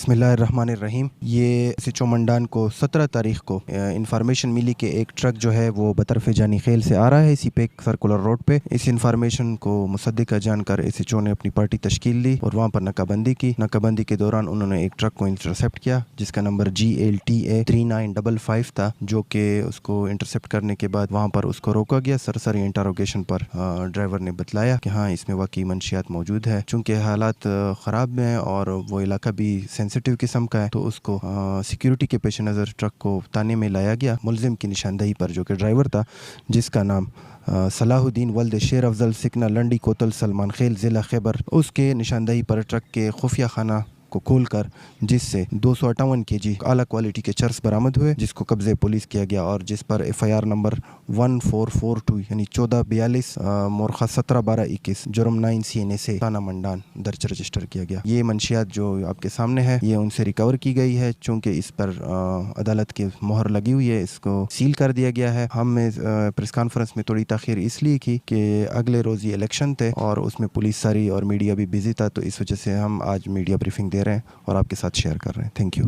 بسم اللہ الرحمن الرحیم. یہ سچو منڈان کو 17 تاریخ کو انفارمیشن ملی کہ ایک ٹرک جو ہے وہ بطرف جانی خیل سے آ رہا ہے اسی پہ سرکولر روڈ پہ. اس انفارمیشن کو مصدقہ جان کر ایس ایچ او نے اپنی پارٹی تشکیل لی اور وہاں پر ناکہ بندی کی. ناکہ بندی کے دوران انہوں نے ایک ٹرک کو انٹرسیپٹ کیا جس کا نمبر GLTA 3955 تھا, جو کہ اس کو انٹرسیپٹ کرنے کے بعد وہاں پر اس کو روکا گیا. سرسری انٹروگیشن پر ڈرائیور نے بتلایا کہ ہاں اس میں واقعی منشیات موجود ہے. چونکہ حالات خراب ہیں اور وہ علاقہ بھی سینسیٹیو قسم کا ہے تو اس کو سیکیورٹی کے پیش نظر ٹرک کو تانے میں لایا گیا. ملزم کی نشاندہی پر, جو کہ ڈرائیور تھا جس کا نام صلاح الدین ولد شیر افضل سکنہ لنڈی کوتل سلمان خیل ضلع خیبر, اس کے نشاندہی پر ٹرک کے خفیہ خانہ کو کھول کر جس سے 258 kg اعلیٰ کوالٹی کے چرس برآمد ہوئے, جس کو قبضے پولیس کیا گیا اور جس پر FIR نمبر 1442 یعنی 1442 مورخہ 17/12/21 جرم 9 CNA سے تھانہ منڈان درج رجسٹر کیا گیا. یہ منشیات جو آپ کے سامنے ہے یہ ان سے ریکور کی گئی ہے, چونکہ اس پر عدالت کی مہر لگی ہوئی ہے, اس کو سیل کر دیا گیا ہے. ہم نے پریس کانفرنس میں تھوڑی تاخیر اس لیے کی کہ اگلے روز یہ الیکشن تھے اور اس میں پولیس ساری اور میڈیا بھی بزی تھا, تو اس وجہ سے ہم آج میڈیا بریفنگ دے رہے ہیں اور آپ کے ساتھ شیئر کر رہے ہیں. Thank you.